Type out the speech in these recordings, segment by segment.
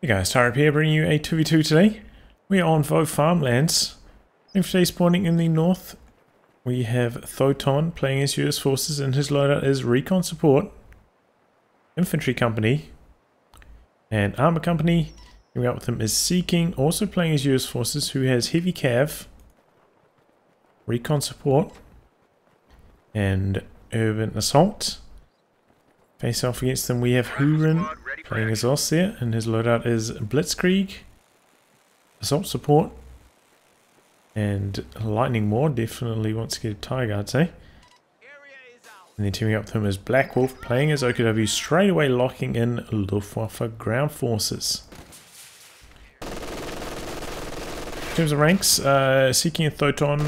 Hey guys, Tyrup here, bringing you a 2v2 today. We are on Vaux Farmlands. And today spawning in the north, we have Thoton playing as US forces, and his loadout is Recon Support, Infantry Company, and Armor Company. Coming up with him is Seeking, also playing as US forces, who has Heavy Cav, Recon Support, and Urban Assault. Face off against them, we have Hurin playing as Ostheer, and his loadout is Blitzkrieg, Assault Support, and Lightning Maw. Definitely wants to get a Tiger, I'd say. And then teaming up with him is BlackWolf playing as OKW, straight away locking in Luftwaffe ground forces. In terms of ranks, Seeking and Thoton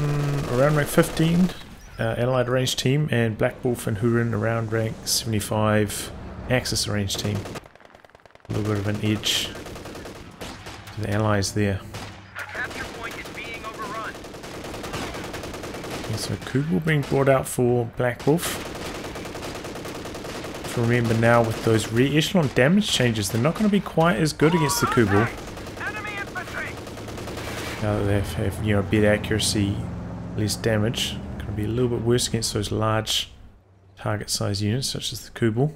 around rank 15. Allied range team, and BlackWolf and Hurin around rank 75 Axis range team. A little bit of an edge to the allies there. Okay, so Kubel being brought out for BlackWolf. To remember now, with those rear echelon damage changes, they're not going to be quite as good against the Kubel. Now that they have, you know, better accuracy, less damage. Be a little bit worse against those large target size units such as the Kubel.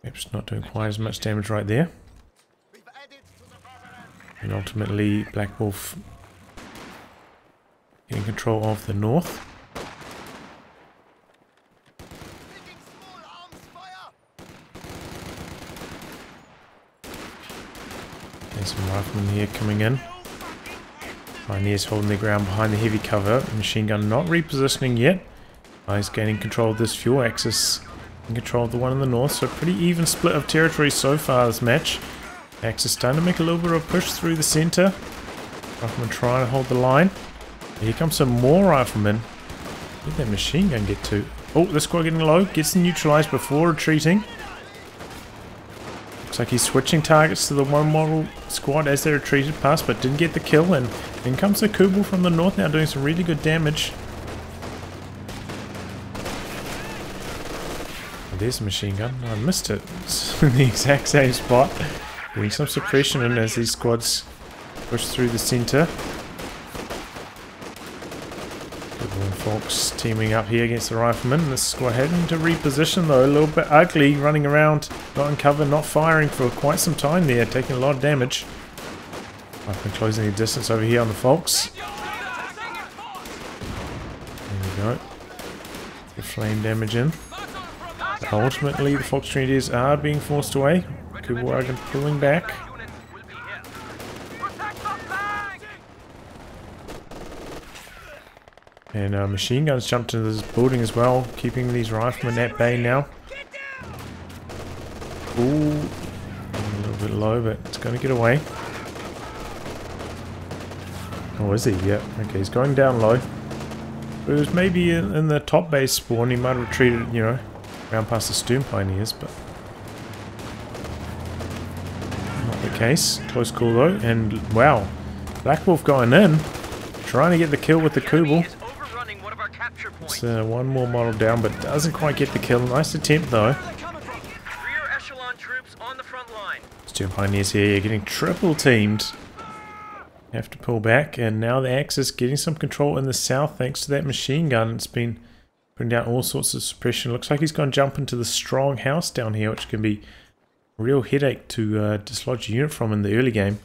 Perhaps not doing quite as much damage right there. And ultimately BlackWolf getting control of the north. And some riflemen here coming in. Pioneers holding their ground behind the heavy cover. Machine gun not repositioning yet. He's gaining control of this fuel axis and control of the one in the north. So pretty even split of territory so far this match. Axis starting to make a little bit of a push through the center. Rifleman trying to hold the line. Here comes some more riflemen. Where did that machine gun get to? Oh, this squad getting low. Gets neutralized before retreating. Looks like he's switching targets to the one model squad as they retreated past, but didn't get the kill. And in comes the Kubel from the north now, doing some really good damage. Oh, there's a machine gun. I missed it. It's in the exact same spot. Getting some suppression in as these squads push through the center. Vaux teaming up here against the riflemen. This squad having to reposition though, a little bit ugly, running around, not in cover, not firing for quite some time there, taking a lot of damage. Riflemen closing the distance over here on the Vaux. There we go. The flame damage in. But ultimately the Vaux Grenadiers are being forced away. Kubel pulling back. And machine guns jumped into this building as well, keeping these riflemen at bay now. Ooh, a little bit low, but it's going to get away. Oh, is he? Yeah, okay, he's going down low. But it was maybe in the top base spawn, he might have retreated, you know, around past the Stern Pioneers, but not the case. Close call though, and wow, BlackWolf going in, trying to get the kill with the Kubel. It's one more model down, but doesn't quite get the kill. Nice attempt though. Stern Pioneers here, getting triple teamed. Have to pull back, and now the Axis getting some control in the south thanks to that machine gun. It's been putting down all sorts of suppression. Looks like he's going to jump into the strong house down here, which can be a real headache to dislodge a unit from in the early game.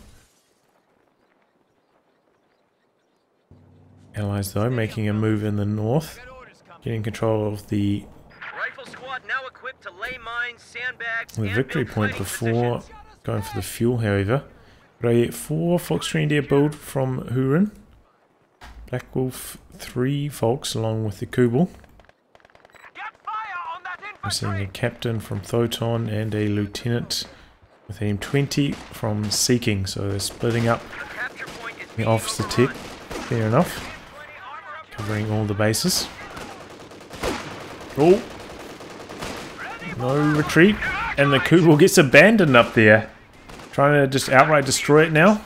Allies though making a move in the north, getting control of the victory point before going for the fuel, however. But I get 4 Vaux Grenadier build from Hurin, BlackWolf 3 Vaux along with the Kubel. We're seeing a captain from Thoton and a lieutenant with aim 20 from Seeking, so they're splitting up the officer tech. Fair enough. Covering all the bases. Oh! No retreat. And the Kubel gets abandoned up there. Trying to just outright destroy it now.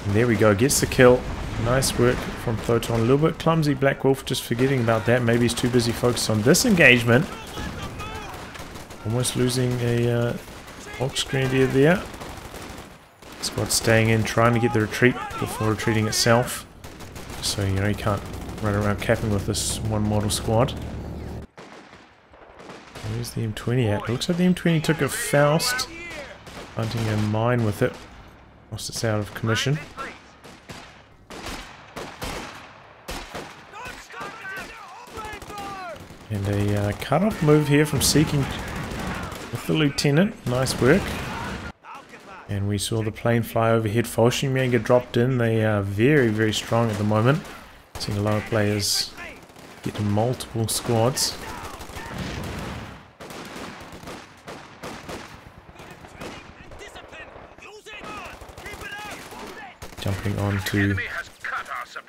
And there we go. Gets the kill. Nice work from Thoton. A little bit clumsy BlackWolf, just forgetting about that. Maybe he's too busy focused on this engagement. Almost losing a Vaux Grenadier there. Squad staying in, trying to get the retreat before retreating itself. So, you know, you can't run around capping with this one model squad. Where's the M20 at? Looks like the M20 took a Faust, hunting a mine with it. Whilst it's out of commission. And a cut-off move here from Seeking with the Lieutenant. Nice work. And we saw the plane fly overhead. Fallschirmjäger dropped in. They are very, very strong at the moment. Seeing a lot of players get multiple squads. Jumping onto the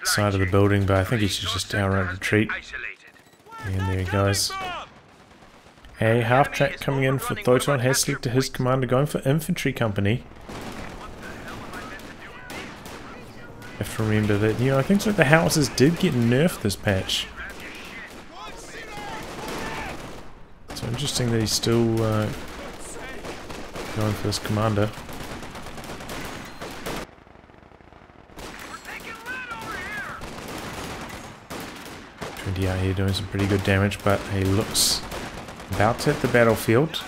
side of the building, but I think he should just outright retreat. And there he goes. A half-track coming in for Thoton has selected his commander, going for infantry company. Have to remember that, you know, I think so the houses did get nerfed this patch. So interesting that he's still going for this commander. 20 out here doing some pretty good damage, but he looks about to hit the battlefield.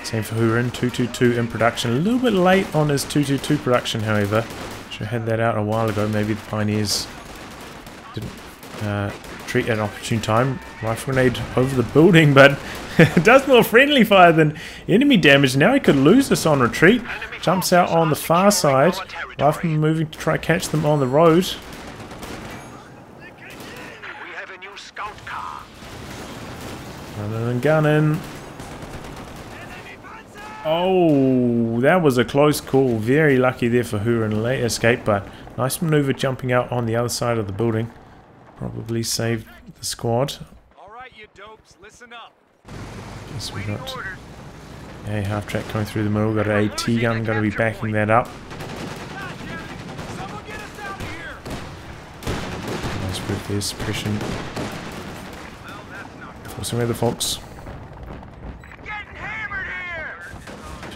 Same for Hurin, 222 in production. A little bit late on his 222 production, however. Should have had that out a while ago. Maybe the Pioneers didn't treat at an opportune time. Rifle grenade over the building, but it does more friendly fire than enemy damage. Now he could lose this on retreat. Jumps out on the far side. Rifleman moving to try to catch them on the road. Running and gunning. Oh, that was a close call. Very lucky there for Hurin. Late escape, but nice maneuver jumping out on the other side of the building. Probably saved the squad. Alright, you dopes, listen up. Guess we got a half track coming through the middle. Got an AT gun, going to be backing that up. Nice work there, suppression. Forcing away the Vaux.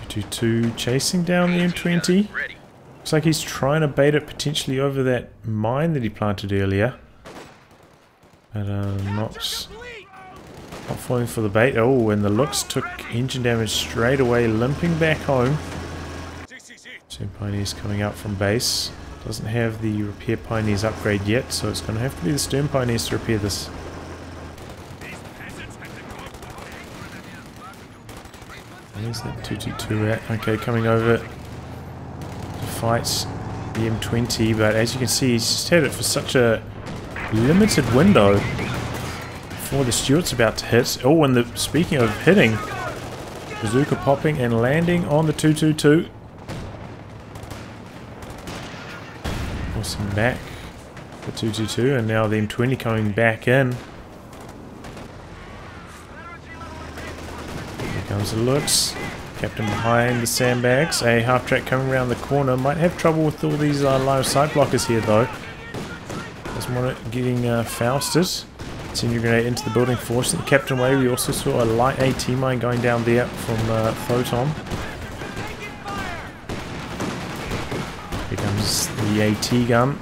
222 chasing down the M20. Looks like he's trying to bait it potentially over that mine that he planted earlier. But not falling for the bait. Oh, and the looks took engine damage straight away, limping back home. So Pioneers coming out from base. Doesn't have the repair Pioneers upgrade yet, so it's going to have to be the Stern Pioneers to repair this. Where's that 222 at? Okay, coming over to fight the M20, but as you can see, he's just had it for such a limited window before the Stuart's about to hit. Oh, and speaking of hitting, bazooka popping and landing on the 222. Forcing back the 222, and now the M20 coming back in. Here comes the looks. Captain behind the sandbags. A half track coming around the corner. Might have trouble with all these line of sight blockers here though. Doesn't want it getting Fausted. Senior grenade into the building, forcing the captain away. We also saw a light AT mine going down there from Thoton. Here comes the AT gun.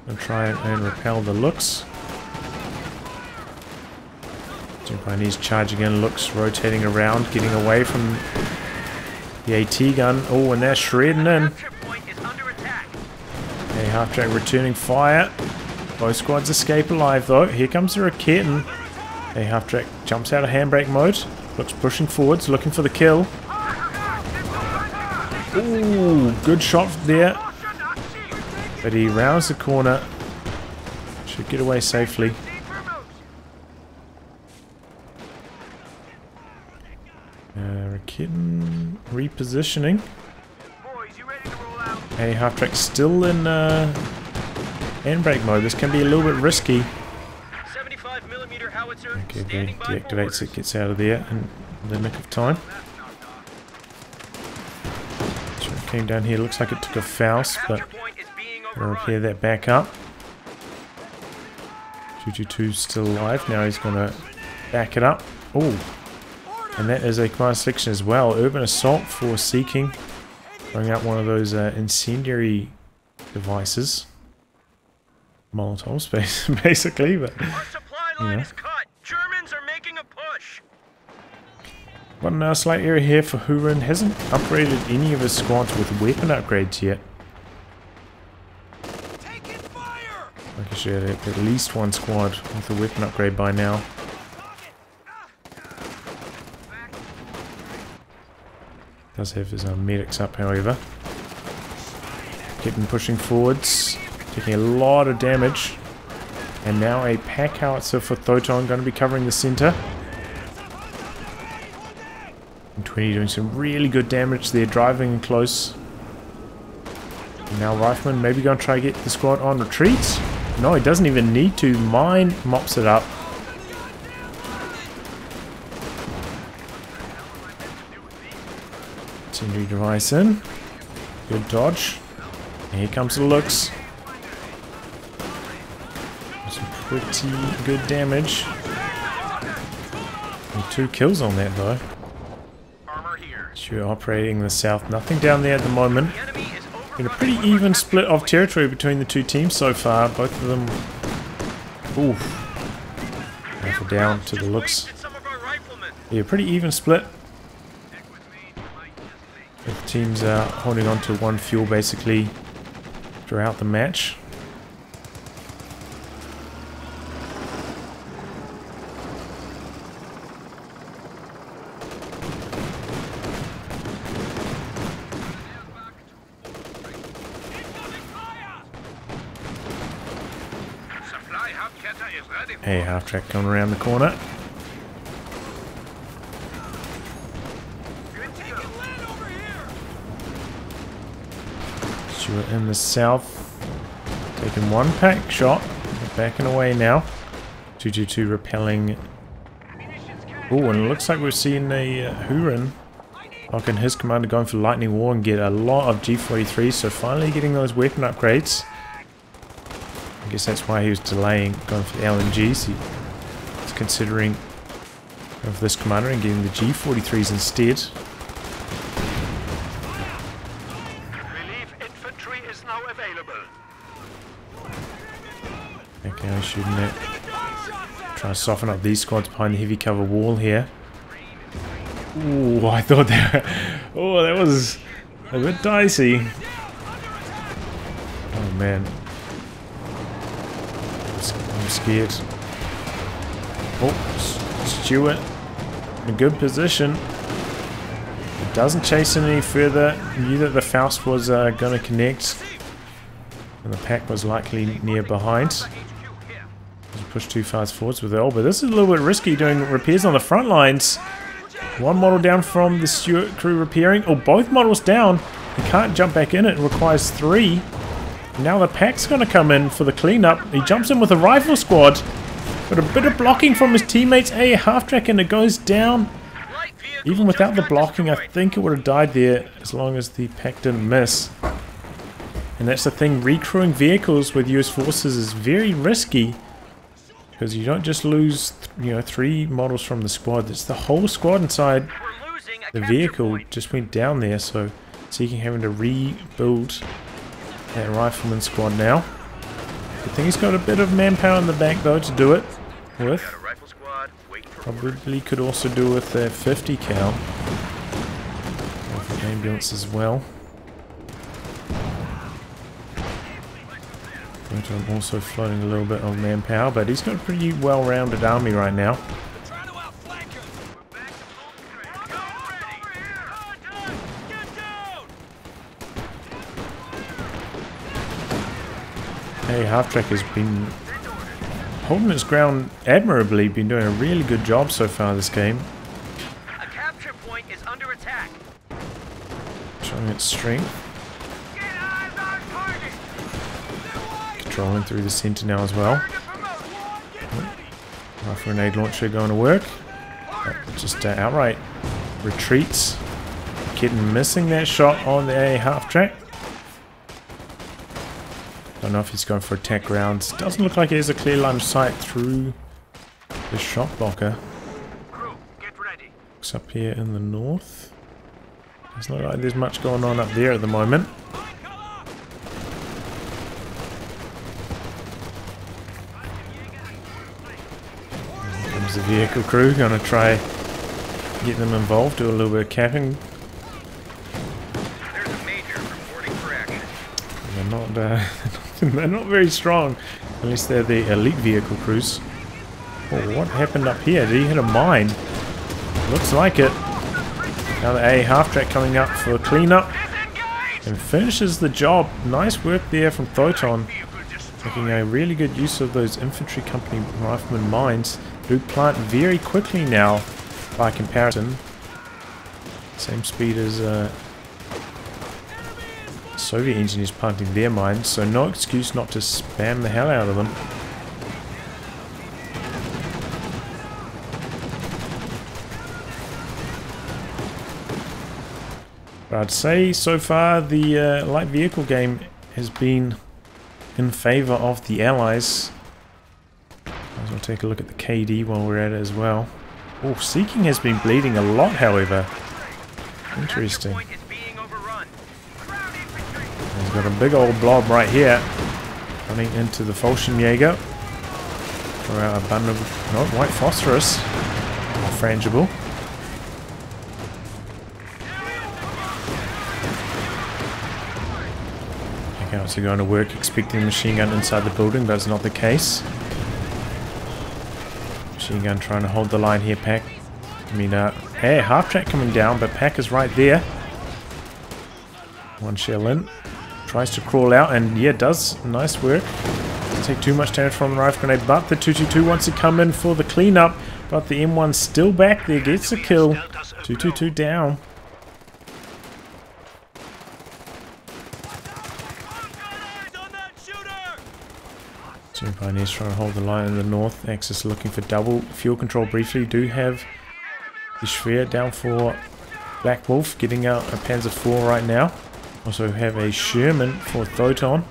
Gonna try and repel the looks. Pioneers charging in, looks rotating around, getting away from the AT gun. Oh, and they're shredding in. A half track returning fire. Both squads escape alive though. Here comes the Raketten. A half track jumps out of handbrake mode. Looks pushing forwards, looking for the kill. Ooh, good shot there. But he rounds the corner. Should get away safely. Raketten repositioning. A half track still in handbrake mode. This can be a little bit risky. Okay, he deactivates it, gets out of there in the nick of time. So it came down here, looks like it took a Faust, but we'll repair that back up. 222 still alive, now he's going to back it up. Oh, And that is a command selection as well. Urban Assault for seeking. Throwing out one of those incendiary devices. Molotovs, basically, but Our supply line is cut. Germans are making a push. One slight error here for Hurin. Hasn't upgraded any of his squads with weapon upgrades yet. Taking fire! Like I should have at least one squad with a weapon upgrade by now. Does have his medics up, however. Keeping pushing forwards, taking a lot of damage. And now a pack howitzer for Thoton, going to be covering the center. And 20 doing some really good damage there, driving close. And now Rifleman maybe going to try to get the squad on retreat. No, he doesn't even need to. Mine mops it up. Incendiary device in. Good dodge. And here comes the looks. Some pretty good damage. And 2 kills on that though. Sure, operating in the south. Nothing down there at the moment. Been a pretty even split of territory between the two teams so far. Both of them. Oof. Rifle down to the looks. Yeah, pretty even split. Both teams are holding on to one fuel basically throughout the match. Hey, half track coming around the corner. Stewart in the south, taking one pack shot, backing away now. 222 repelling. Oh, and it looks like we're seeing a Hurin. Like in his commander going for Lightning War and get a lot of G43, so finally getting those weapon upgrades. I guess that's why he was delaying going for the LMGs. He's considering of this commander and getting the G43s instead. Relief infantry is now available. Okay, I'm shooting it. Try to soften up these squads behind the heavy cover wall here. Ooh, I thought that. Oh, that was a bit dicey. Oh man. I'm scared. Oh, Stewart in a good position. It doesn't chase any further. Knew that the Faust was going to connect. And the pack was likely near behind. Push too fast forwards with it. But this is a little bit risky doing repairs on the front lines. One model down from the Stewart crew repairing. Oh, both models down. He can't jump back in. It requires 3. Now the pack's going to come in for the cleanup. He jumps in with a rifle squad. But a bit of blocking from his teammates. A half track and it goes down. Even without the blocking, I think it would have died there as long as the pack didn't miss. And that's the thing. Recrewing vehicles with US forces is very risky. Because you don't just lose, 3 models from the squad. It's the whole squad inside the vehicle just went down there. So Seeking having to rebuild that rifleman squad now. Good thing he's got a bit of manpower in the back though to do it with. Probably could also do with a 50 cal. With an ambulance as well. I'm also floating a little bit of manpower, but he's got a pretty well-rounded army right now. Hey, Half-Track has been holding its ground admirably, been doing a really good job so far this game. A capture point is under attack. Showing its strength. Controlling through the center now as well. Rifle grenade launcher going to work. Just outright retreats. Kitten missing that shot on the half track. Don't know if he's going for attack rounds. Doesn't look like he has a clear line of sight through the shot blocker. Crew, get ready. Looks up here in the north. It's not like there's much going on up there at the moment. Here comes the vehicle crew, gonna try get them involved, do a little bit of capping. There's a major reporting for action. They're not very strong, unless they're the elite vehicle crews. Oh, what happened up here? Did he hit a mine? Looks like it. Now the A half-track coming up for cleanup and finishes the job. Nice work there from Thoton, making a really good use of those infantry company rifleman mines. Do plant very quickly now by comparison. Same speed as Soviet engineers planting their mines, so no excuse not to spam the hell out of them. But I'd say so far the light vehicle game has been in favour of the Allies. Might as well take a look at the KD while we're at it as well. Oh, Seeking has been bleeding a lot, however. Interesting. He's got a big old blob right here, running into the Fallschirmjäger for our abundant, no, white phosphorus, or frangible. Scouts are going to work expecting a machine gun inside the building, but it's not the case. Machine gun trying to hold the line here, Pack. I mean, hey, half-track coming down, but Pack is right there. One shell in. Tries to crawl out, and yeah, does. Nice work. Doesn't take too much damage from the rifle grenade, but the 222 wants to come in for the cleanup, but the M1's still back there, gets a kill. 222 down. Two Pioneers trying to hold the line in the north. Axis looking for double fuel control briefly. Do have the Schwer down for BlackWolf, getting out a Panzer IV right now. Also have a Sherman for Thoton.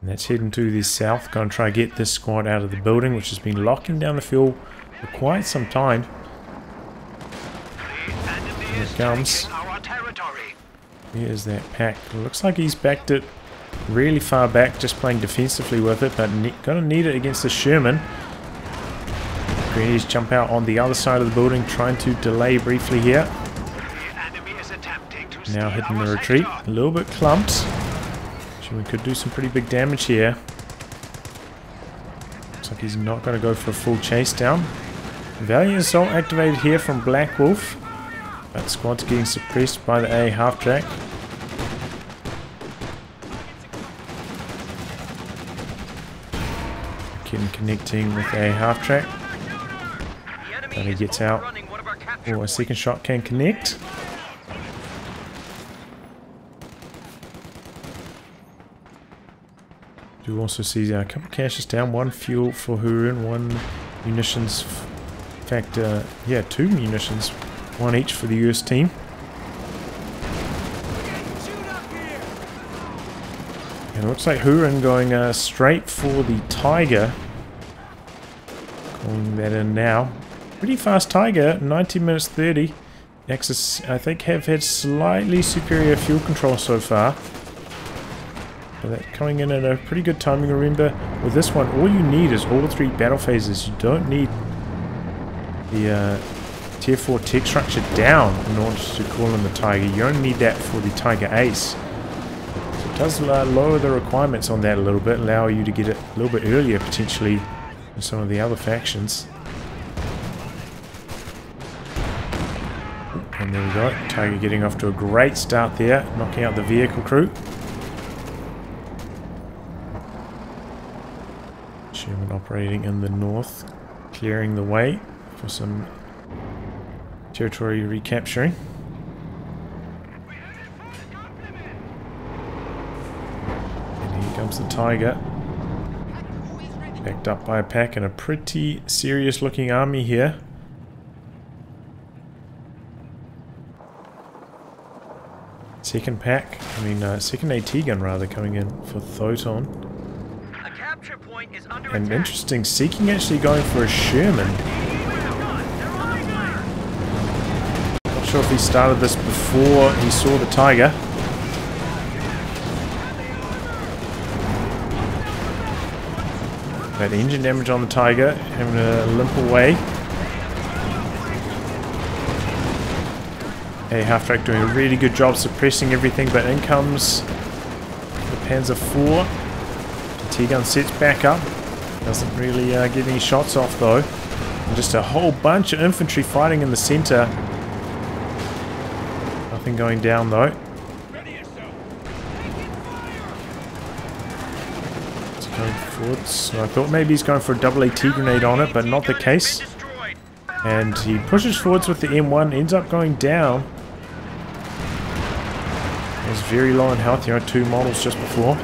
And that's heading to the south. Going to try to get this squad out of the building, which has been locking down the fuel for quite some time. Here it comes. Here's that Pack. Looks like he's backed it really far back, just playing defensively with it, but gonna need it against the Sherman. Greenies jump out on the other side of the building, trying to delay briefly here. Now hitting the retreat. A little bit clumped. Sherman could do some pretty big damage here. Looks like he's not going to go for a full chase down. Valiant Assault activated here from BlackWolf. That squad's getting suppressed by the A half-track. Kitten connecting with A half-track. And he gets out. Oh, a second shot can connect. Do also see a couple of caches down. One fuel for Hurin, one munitions. In fact, yeah, two munitions. One each for the US team. And it looks like Hurin going straight for the Tiger. Calling that in now. Pretty fast Tiger, 19 minutes 30. Axis, I think, have had slightly superior fuel control so far. But that coming in at a pretty good timing. Remember, with this one, all you need is all three battle phases. You don't need the Tier 4 tech structure down in order to call in the Tiger. You only need that for the Tiger Ace. So it does lower the requirements on that a little bit, allow you to get it a little bit earlier potentially than some of the other factions. And there we go, Tiger getting off to a great start there, knocking out the vehicle crew. Sherman operating in the north, clearing the way for some territory recapturing. And here comes the Tiger. Backed up by a Pack and a pretty serious looking army here. Second Pack, second AT gun rather, coming in for Thoton. A capture point point is under And attack. interesting, Seeking actually going for a Sherman. Not sure if he started this before he saw the Tiger. That engine damage on the Tiger, having to limp away. A half-track doing a really good job suppressing everything, but in comes the Panzer IV. The T-gun sets back up. Doesn't really get any shots off though. And just a whole bunch of infantry fighting in the center. Nothing going down though. Going forwards. So I thought maybe he's going for a double AT grenade on it, but not the case. And he pushes forwards with the M1, ends up going down. He was very low in health. He had 2 models just before.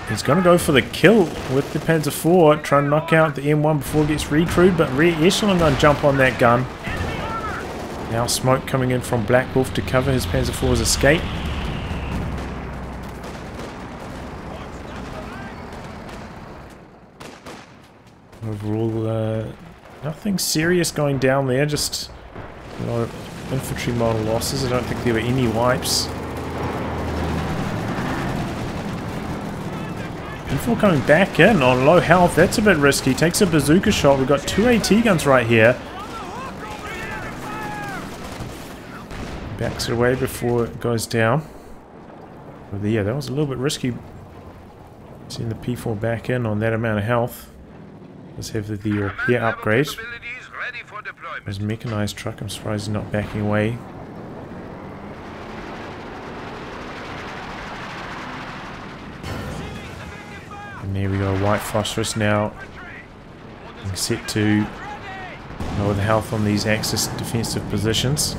He's going to go for the kill with the Panzer IV, trying to knock out the M1 before it gets recrewed, but rear echelon going to jump on that gun. Now smoke coming in from BlackWolf to cover his Panzer IV's escape. Overall, nothing serious going down there, just a lot of infantry model losses. I don't think there were any wipes. M4 coming back in on low health, that's a bit risky. Takes a bazooka shot. We've got 2 AT guns right here. Backs it away before it goes down. Oh, yeah, that was a little bit risky. Seeing the P4 back in on that amount of health. Let's have the repair upgrade. There's a mechanized truck. I'm surprised he's not backing away. And there we go. White phosphorus now. Set to lower the health on these Axis defensive positions.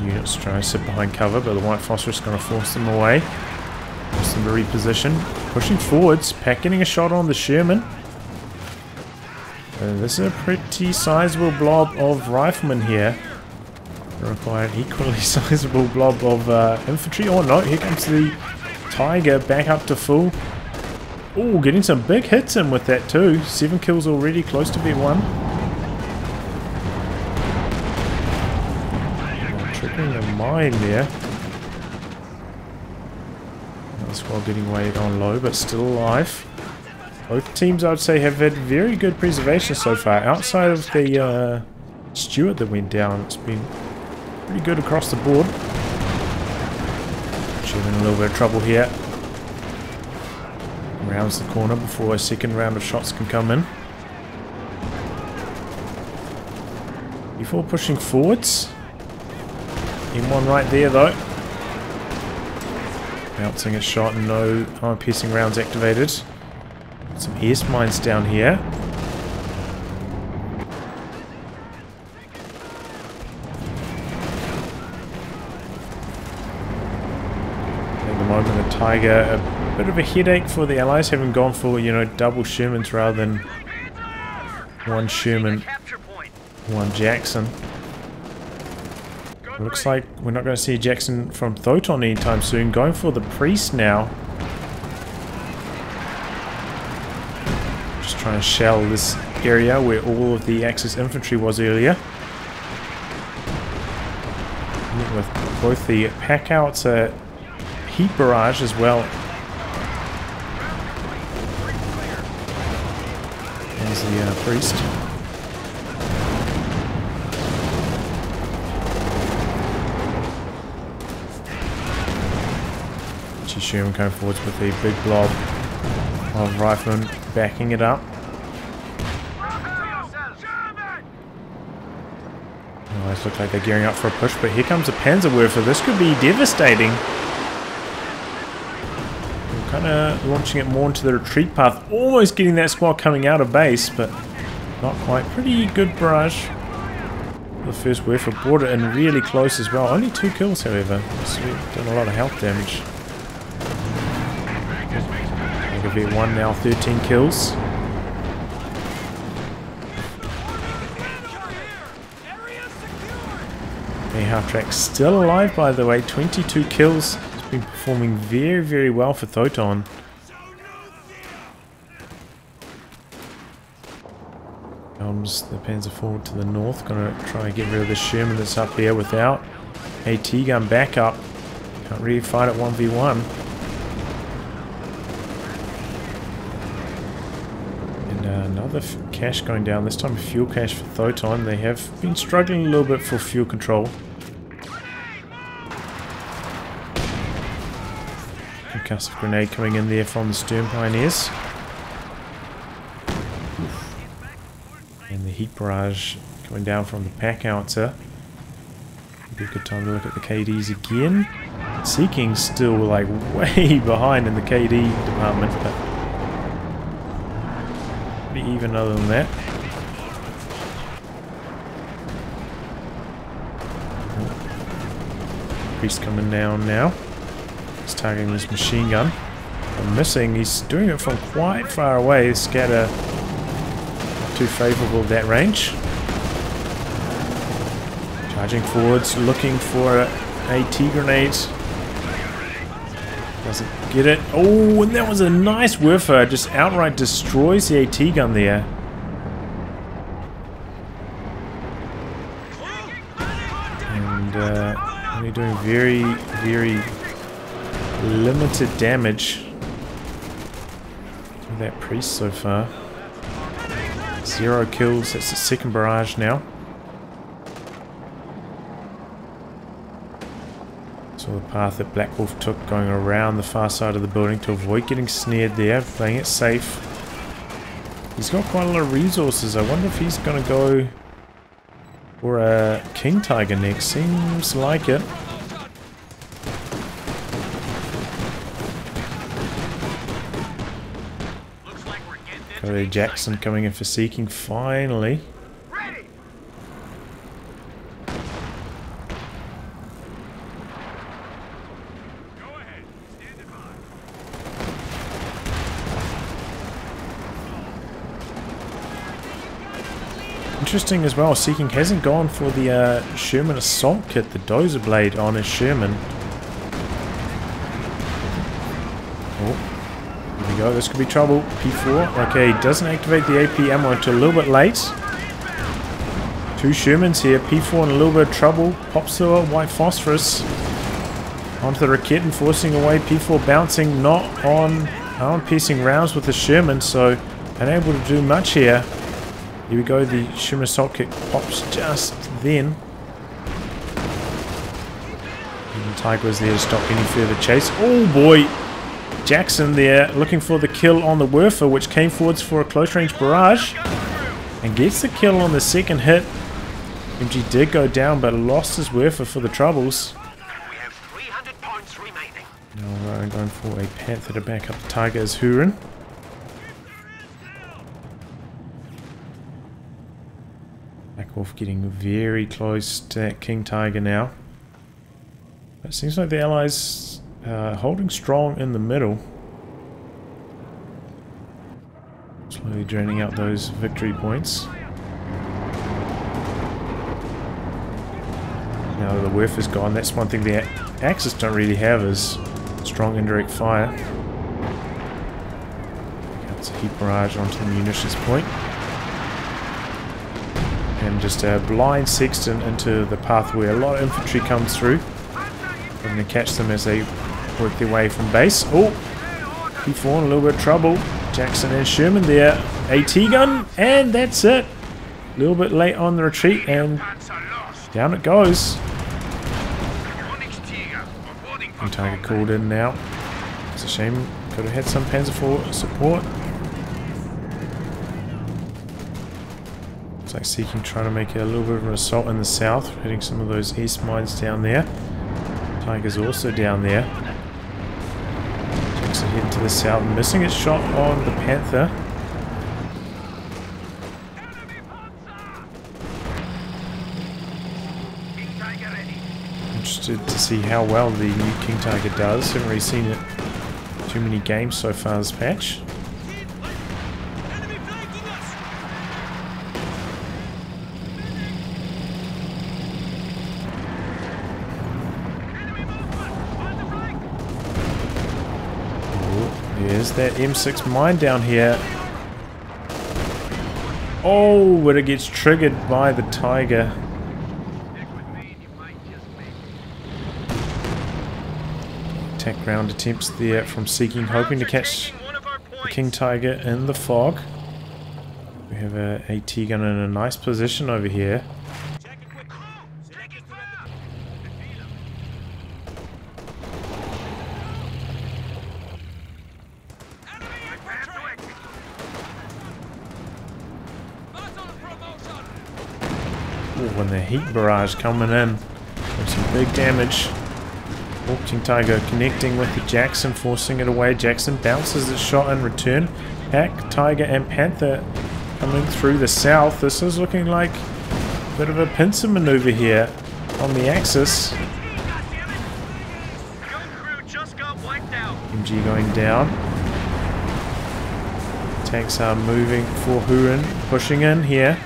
Units trying to sit behind cover, but the white phosphorus is going to force them away. Force them to reposition. Pushing forwards. Pack getting a shot on the Sherman. This is a pretty sizable blob of riflemen here. Require an equally sizable blob of infantry. Oh no, here comes the Tiger back up to full. Oh, getting some big hits in with that too. 7 kills already, close to V1. Triggering the mine there. Another squad getting weighted on low, but still alive. Both teams, I would say, have had very good preservation so far. Outside of the Stewart that went down, it's been pretty good across the board. She's in a little bit of trouble here. Rounds the corner before a second round of shots can come in. Before pushing forwards. M1 right there though. Bouncing a shot and no armor-piercing rounds activated. Some ace mines down here. At the moment, the Tiger, a bit of a headache for the Allies, having gone for, you know, double Shermans rather than one Sherman, one Jackson. Looks like we're not going to see a Jackson from Thoton anytime soon. Going for the Priest now. Just trying to shell this area where all of the Axis infantry was earlier. With both the pack-outs, heat barrage as well. There's the Priest. Sherman going forwards with a big blob of riflemen backing it up. Allies look like they're gearing up for a push, but here comes a Panzerwerfer. This could be devastating. We're kind of launching it more into the retreat path, almost getting that squad coming out of base, but not quite. Pretty good barrage. The first Werfer brought it in really close as well. Only 2 kills, however. So we've done a lot of health damage. V1 now, 13 kills. Okay, Half-Track still alive, by the way. 22 kills. He's been performing very, very well for Thoton. Comes the Panzer forward to the north. Gonna try and get rid of the Sherman that's up there without AT gun backup. Can't really fight at 1v1. And another cache going down. This time a fuel cache for Thoton. They have been struggling a little bit for fuel control. Concussive grenade coming in there from the stern pioneers. And the heat barrage coming down from the pack howitzer. Be a good time to look at the KDs again. Seeking still like way behind in the KD department, but pretty even other than that. Priest coming down now. He's targeting this machine gun. I'm missing. He's doing it from quite far away. Scatter not too favourable at that range. Charging forwards, looking for an AT grenade. Doesn't get it. Oh, and that was a nice whiffer. Just outright destroys the AT gun there. And only doing very, very limited damage to that priest so far. 0 kills. That's the second barrage now. So the path that BlackWolf took, going around the far side of the building to avoid getting snared there, playing it safe. He's got quite a lot of resources. I wonder if he's going to go for a King Tiger next. Seems like it. Got Jackson coming in for seeking finally. Interesting as well, Seeking hasn't gone for the Sherman assault kit, the dozer blade on his Sherman. Oh, here we go, this could be trouble. P4, okay, doesn't activate the AP ammo until a little bit late. 2 Shermans here, P4 in a little bit of trouble. Pops the white phosphorus onto the Raketen, forcing away. P4 bouncing, not on arm-piercing rounds with the Sherman, so unable to do much here. Here we go, the Sherman assault kit pops just then. And Tiger was there to stop any further chase. Oh boy! Jackson there looking for the kill on the Werfer, which came forwards for a close range barrage. And gets the kill on the second hit. MG did go down but lost his Werfer for the troubles. We have 300 points remaining. Now we're going for a Panther to back up the Tiger as Hurin. BlackWolf getting very close to that King Tiger now. It seems like the Allies holding strong in the middle. Slowly draining out those victory points. Now that the Werf is gone, that's one thing the Axis don't really have, is strong indirect fire. It's a heat barrage onto the munitions point. And just a blind sexton into the path where a lot of infantry comes through. We're going to catch them as they work their way from base. Oh! P4 in a little bit of trouble. Jackson and Sherman there. AT gun, and that's it. A little bit late on the retreat, and down it goes. And Tiger called in now. It's a shame. Could have had some Panzer IV support. Looks like Seeking trying to make a little bit of an assault in the south, hitting some of those east mines down there. Tiger's also down there. Jackson heading to the south, missing its shot on the Panther. Interested to see how well the new King Tiger does. Haven't really seen it too many games so far this patch. There's that M6 mine down here. Oh, but it gets triggered by the Tiger. Attack ground attempts there from Seeking, hoping to catch the King Tiger in the fog. We have a AT gun in a nice position over here. Oh, and the heat barrage coming in with some big damage. King Tiger connecting with the Jackson, forcing it away. Jackson bounces its shot in return. Pack, Tiger and Panther coming through the south. This is looking like a bit of a pincer maneuver here on the axis. MG going down. Tanks are moving for Hurin, pushing in here.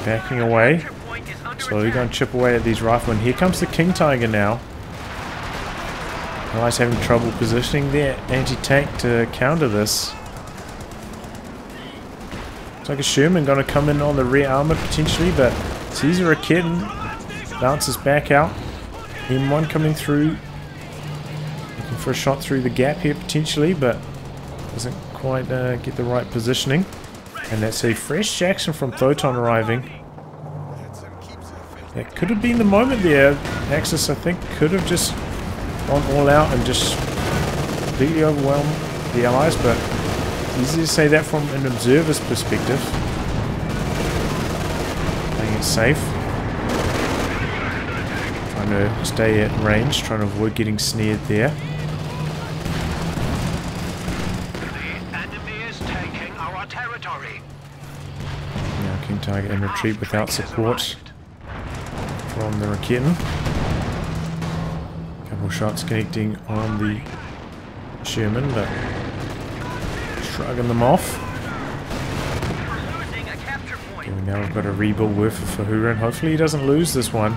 Backing away. Slowly going to chip away at these riflemen. Here comes the King Tiger now. Allies having trouble positioning their anti-tank to counter this. Looks like a Sherman going to come in on the rear armor potentially, but sees a Raketten, bounces back out. M1 coming through. Looking for a shot through the gap here potentially, but doesn't quite get the right positioning. And that's a fresh Jackson from Thoton arriving. That could have been the moment there. Axis, I think, could have just gone all out and just completely overwhelmed the Allies, but it's easy to say that from an observer's perspective. Playing it safe. Trying to stay at range, trying to avoid getting snared there. King Tiger in retreat without support from the Raketten. Couple shots connecting on the Sherman, but shrugging them off. And now we've got a rebuild worth for Hurin. Hopefully he doesn't lose this one.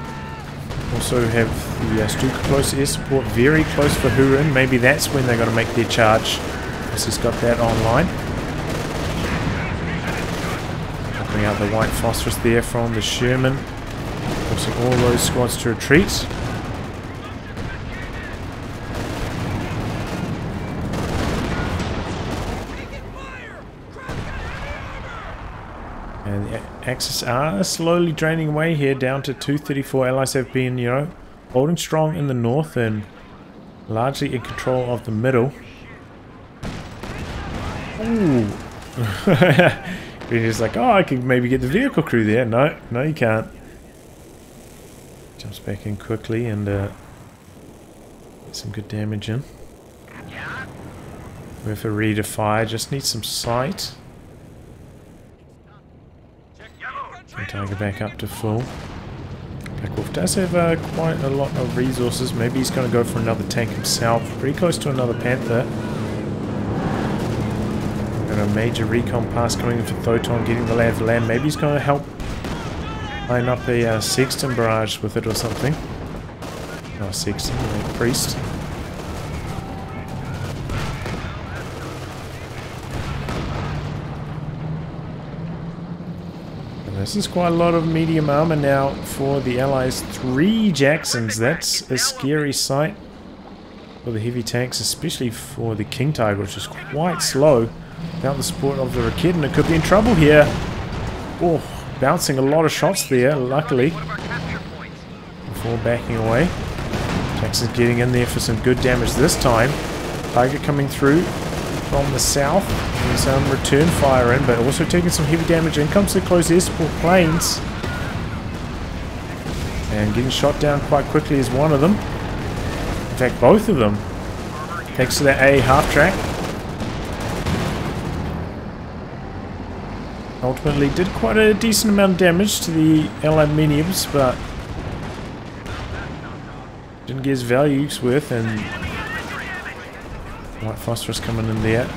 Also have the Stuka close air support very close for Hurin. Maybe that's when they're going to make their charge, because he's got that online. Out the white phosphorus there from the Sherman, forcing all those squads to retreat. And the Axis are slowly draining away here, down to 234. Allies have been, you know, holding strong in the north and largely in control of the middle. Ooh. He's like, oh, I could maybe get the vehicle crew there. No, no, you can't. Jumps back in quickly and get some good damage in. Worth a reader fire, just needs some sight. And Tiger back up to full. BlackWolf does have quite a lot of resources. Maybe he's going to go for another tank himself. Pretty close to another Panther. A major recon pass coming in for Thoton, getting the lay of the land. Maybe he's going to help line up a Sexton barrage with it or something. No, Sexton, a priest. And this is quite a lot of medium armor now for the Allies. 3 Jacksons, that's a scary sight for the heavy tanks, especially for the King Tiger, which is quite slow. Without the support of the Raketten, it could be in trouble here. Oh, bouncing a lot of shots there, luckily. Before backing away. Jackson's getting in there for some good damage this time. Tiger coming through from the south. Getting some return fire in, but also taking some heavy damage. In comes the close air support planes. And getting shot down quite quickly is one of them. In fact, both of them. Thanks to that A half-track. Ultimately did quite a decent amount of damage to the Allied mediums, but didn't get his values worth, and white phosphorus coming in there.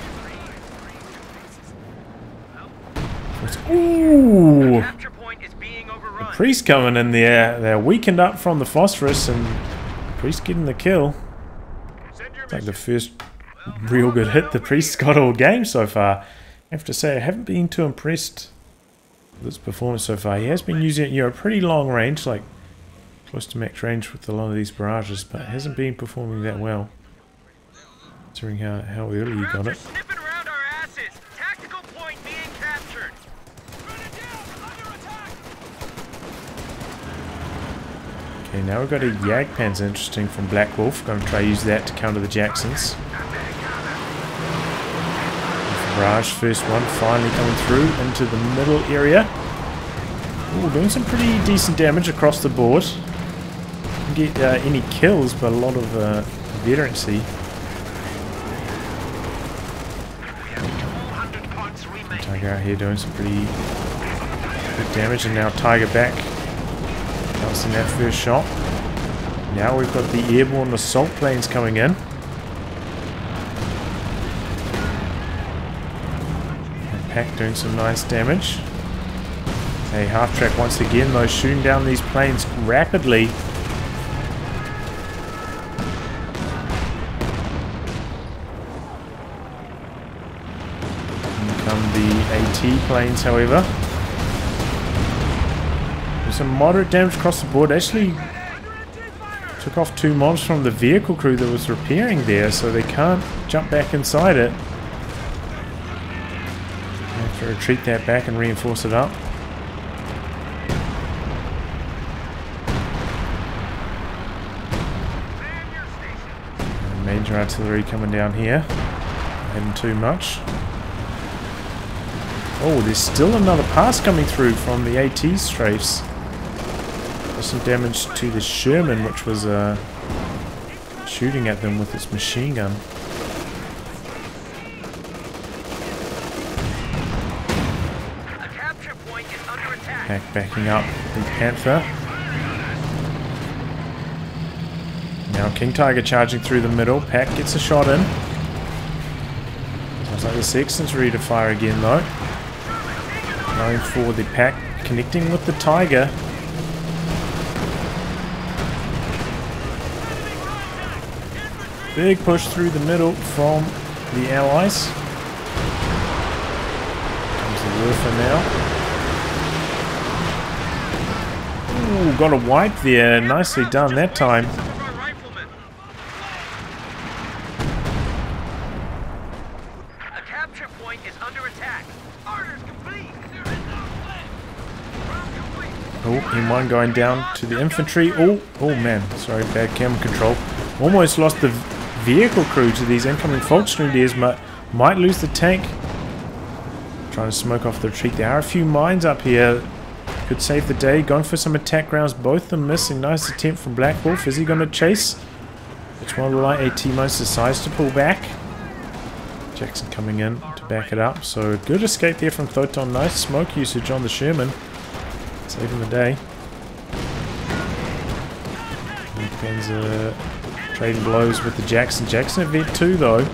Ooh! point is being The overrun. priest coming in there. They're weakened up from the phosphorus, and priest getting the kill. Send your It's like the mission. first real good hit the priest's got all game so far. I have to say, I haven't been too impressed with his performance so far. He has been using it, you know, pretty long range, like close to max range with a lot of these barrages, but hasn't been performing that well, considering how early he got Crowds are it. sniffing around our asses. Tactical point being captured. Okay, now we've got a Jagdpanzer, interesting, from BlackWolf. Going to try to use that to counter the Jacksons. Barrage, first one, finally coming through into the middle area. Ooh, doing some pretty decent damage across the board. Didn't get any kills, but a lot of veterancy. Tiger out here doing some pretty good damage, and now Tiger back. Bouncing that first shot. Now we've got the airborne assault planes coming in. Pack doing some nice damage. A half track once again though, shooting down these planes rapidly. In come the AT planes, however. There's some moderate damage across the board. Actually took off 2 mobs from the vehicle crew that was repairing there, so they can't jump back inside it. To retreat that back and reinforce it up. And major artillery coming down here. Heading too much. Oh, there's still another pass coming through from the AT strafes. There's some damage to the Sherman, which was shooting at them with its machine gun. Backing up the Panther. Now King Tiger charging through the middle. Pack gets a shot in. Sounds like the Sexton's ready to fire again though. Going for the Pack, connecting with the Tiger. Big push through the middle from the Allies. Comes the Werfer now. Ooh, got a wipe there. Nicely done that time. A capture point is under attack. Orders complete. Oh, M1 going down to the infantry. Oh man, sorry, bad camera control. Almost lost the vehicle crew to these incoming Volksgrenadiers, but might lose the tank. Trying to smoke off the retreat. There are a few mines up here. Could save the day. Going for some attack rounds. Both of them missing. Nice attempt from BlackWolf. Is he going to chase? Which one of the light AT most decides to pull back? Jackson coming in to back it up. So good escape there from Thoton. Nice smoke usage on the Sherman. Saving the day. Panzer trading blows with the Jackson. Jackson at Vet 2 though.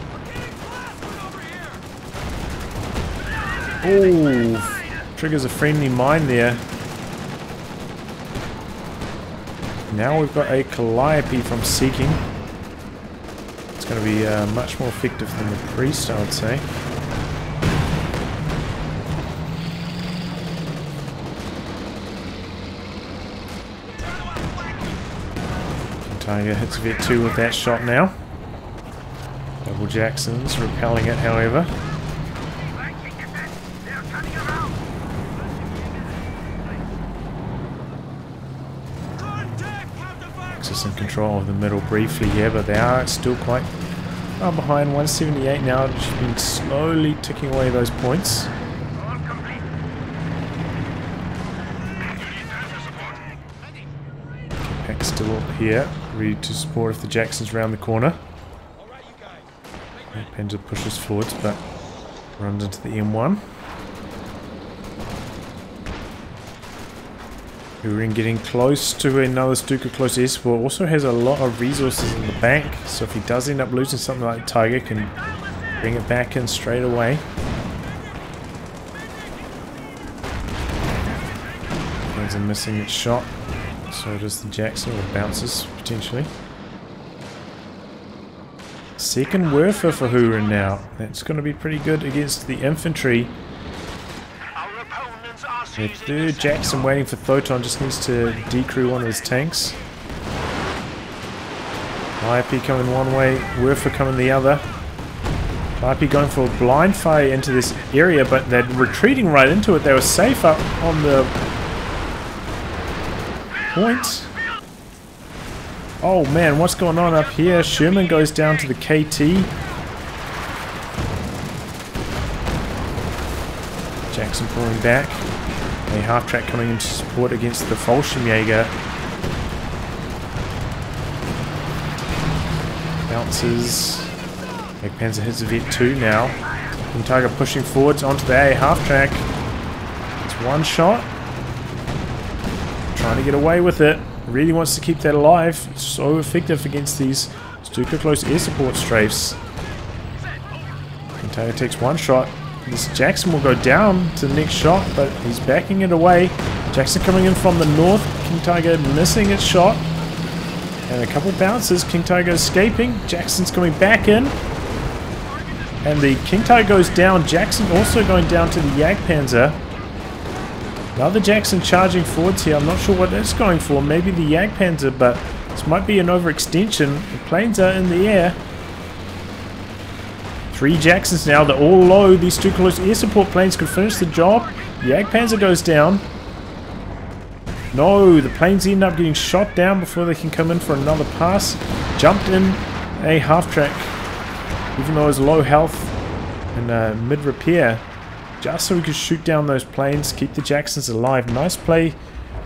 Oh, triggers a friendly mine there. Now we've got a Calliope from Seeking. It's going to be much more effective than the Priest, I would say. Tiger hits Vet 2 with that shot now. Double Jacksons repelling it, however. In control of the middle briefly here, but they are still quite far behind. 178 now, just been slowly ticking away those points. Pack still up here, ready to support if the Jackson's round the corner. Panzer pushes forwards, but runs into the M1. Hurin getting close to another Stuka close air support. Also has a lot of resources in the bank, so if he does end up losing something like Tiger, can bring it back in straight away. Panzer missing its shot. So does the Jackson, or bounces potentially. Second Werfer for Hurin now. That's going to be pretty good against the infantry. The third Jackson waiting for Thoton, just needs to decrew one of his tanks. IP coming one way, Werfer coming the other. IP going for a blind fire into this area, but they're retreating right into it. They were safe up on the point. Oh man, what's going on up here? Sherman goes down to the KT. Jackson pulling back. A half-track coming into support against the Fallschirmjäger. Bounces. Panzer hits the Vet2 now. Tiger pushing forwards onto the A half-track. It's one shot. Trying to get away with it. Really wants to keep that alive. It's so effective against these super close air support strafes. Tiger takes one shot. This Jackson will go down to the next shot, but he's backing it away. Jackson coming in from the north. King Tiger missing its shot. And a couple bounces. King Tiger escaping. Jackson's coming back in. And the King Tiger goes down. Jackson also going down to the Jagdpanzer. Another Jackson charging forwards here. I'm not sure what that's going for. Maybe the Jagdpanzer, but this might be an overextension. The planes are in the air. 3 Jacksons now. They're all low. These two close air support planes could finish the job. The Jagdpanzer goes down. No, the planes end up getting shot down before they can come in for another pass. Jumped in a half-track. Even though it was low health and mid-repair. Just so we could shoot down those planes, keep the Jacksons alive. Nice play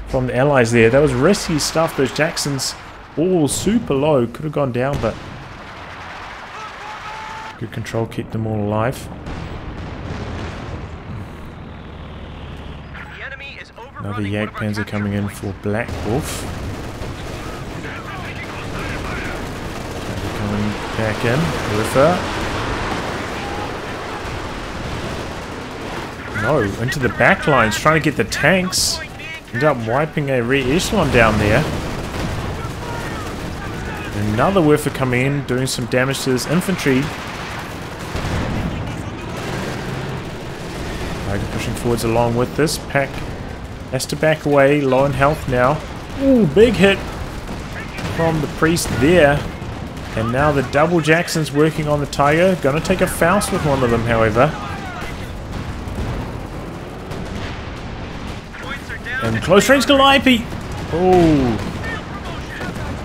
from the Allies there. That was risky stuff. Those Jacksons all super low. Could have gone down, but good control, keep them all alive. Another Jagdpanzer coming in for BlackWolf. Coming back in. Werfer. No, into the back lines, trying to get the tanks. End up wiping a rear echelon down there. Another Werfer coming in, doing some damage to this infantry. Pushing forwards along with this. Pack has to back away, low in health now. Ooh, big hit from the priest there. And now the double Jacksons working on the Tiger. Gonna take a Faust with one of them, however. And close range Calliope. Oh,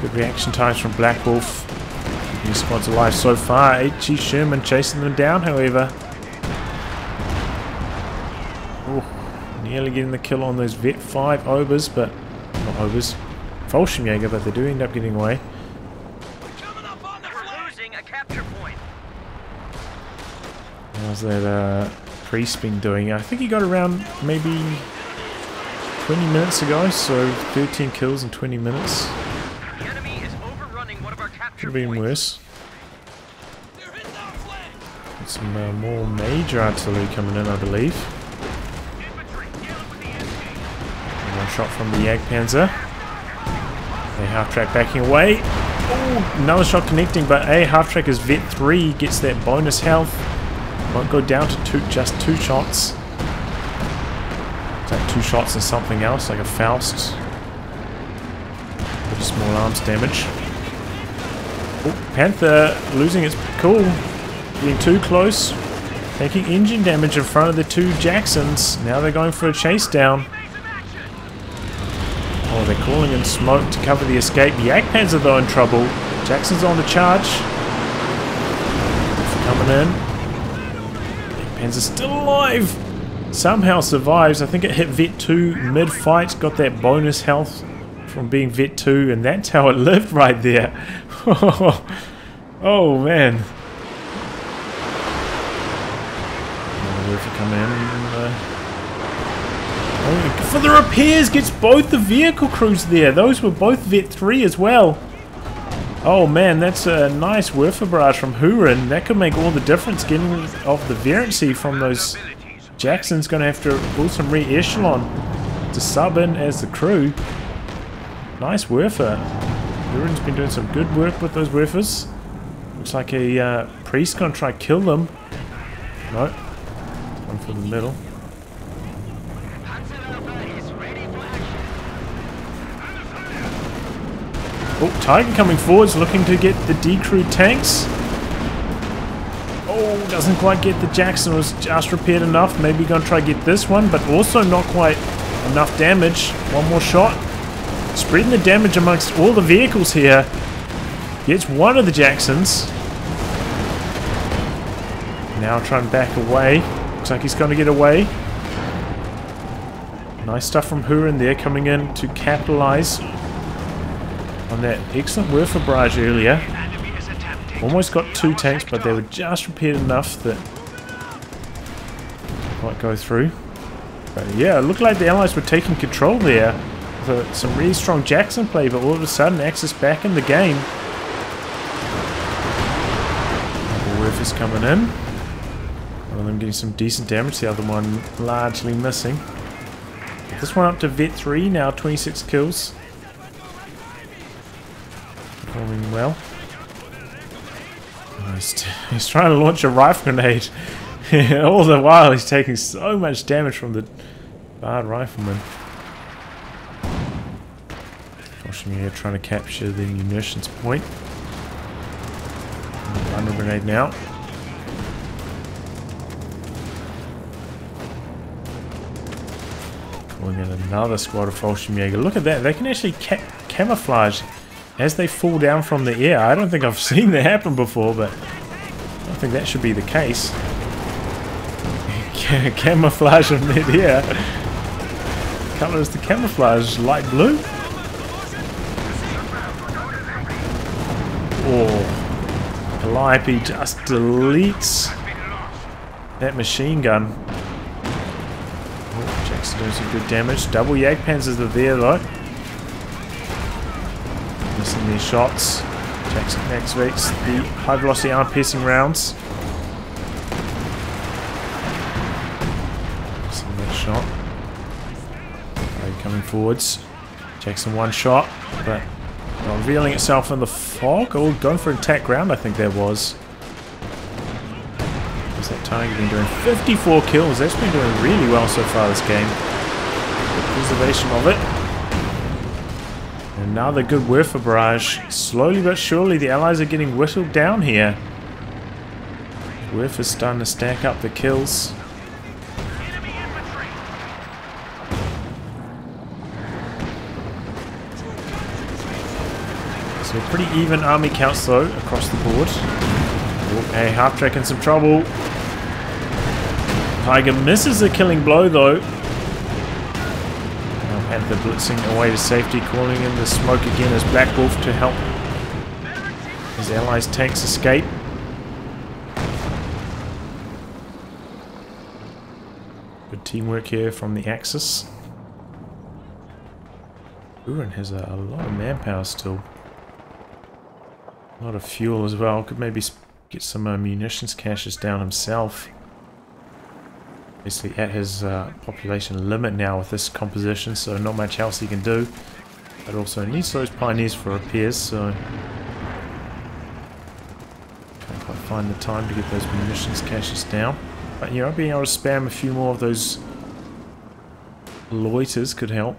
good reaction times from BlackWolf. Keeping his squads alive so far. HG Sherman chasing them down, however. Nearly getting the kill on those Vet 5 Obers, but not Obers. Fallschirmjäger, but they do end up getting away. We're losing a capture point. How's that priest been doing? I think he got around maybe 20 minutes ago, so 13 kills in 20 minutes. The enemy is overrunning one of our capture Could have been points. worse. Got some more major artillery coming in, I believe. One shot from the Jagdpanzer. A half-track backing away. Oh, another shot connecting, but a half-track is Vet 3, gets that bonus health. Won't go down to just 2 shots. It's like 2 shots and something else, like a Faust. Bit of small arms damage. Oh, Panther losing its cool. Getting too close. Taking engine damage in front of the 2 Jacksons. Now they're going for a chase down. Oh, they're calling in smoke to cover the escape. The Jagdpanzer though in trouble. Jackson's on the charge. Coming in. Jagdpanzer's still alive. Somehow survives. I think it hit Vet 2 mid-fight. Got that bonus health from being Vet 2, and that's how it lived right there. Oh man. Werfer coming in. For the repairs, gets both the vehicle crews there. Those were both Vet 3 as well. Oh man, that's a nice Werfer barrage from Hurin. That could make all the difference getting off the variancy from those Jacksons. Gonna have to pull some rear echelon. to sub in as the crew. Nice Werfer. Hurin's been doing some good work with those Werfers. Looks like a priest gonna try kill them. No. One for the middle. Oh, Tiger coming forwards, looking to get the decrewed tanks. Oh, doesn't quite get the Jackson, was just repaired enough. Maybe gonna try to get this one, but also not quite enough damage. One more shot. Spreading the damage amongst all the vehicles here. Gets one of the Jacksons. Now trying to back away. Looks like he's gonna get away. Nice stuff from Hurin there, coming in to capitalize on that excellent Werfer barrage earlier. Almost got 2 tanks, but they were just repaired enough that might go through. But yeah, it looked like the Allies were taking control there with some really strong Jackson play, but all of a sudden Axis back in the game. Werfer's coming in. One of them getting some decent damage, the other one largely missing. This one up to Vet 3 now, 26 kills. Performing well. He's trying to launch a rifle grenade. All the while he's taking so much damage from the barred rifleman. Pushing here, trying to capture the munitions point. Thunder grenade now. Calling in another squad of Fallschirmjäger. Look at that, they can actually camouflage as they fall down from the air. I don't think I've seen that happen before, but I think that should be the case. Camouflage of mid-air. Colour is the camouflage, light blue. Oh, Calliope just deletes that machine gun. Oh, Jackson doing some good damage. Double Jagdpanzers are there though. Missing their shots. Jackson activates the high velocity arm piercing rounds. Missing that shot. Coming forwards. Jackson one shot, but not revealing itself in the fog. Oh, going for attack ground, I think there was. What's that Tiger been doing? 54 kills. That's been doing really well so far this game. Good preservation of it. Another good Werfer barrage. Slowly but surely the Allies are getting whittled down here. Werfer's starting to stack up the kills. So pretty even army counts though across the board. Okay, half-track in some trouble. Tiger misses a killing blow though. Panther blitzing away to safety, calling in the smoke again as BlackWolf to help his allies' tanks escape. Good teamwork here from the Axis. Hurin has a lot of manpower still. A lot of fuel as well. Could maybe get some munitions caches down himself. Basically at his population limit now with this composition, so not much else he can do. But also needs those pioneers for repairs, so can't quite find the time to get those munitions caches down. But you know, being able to spam a few more of those loiters could help.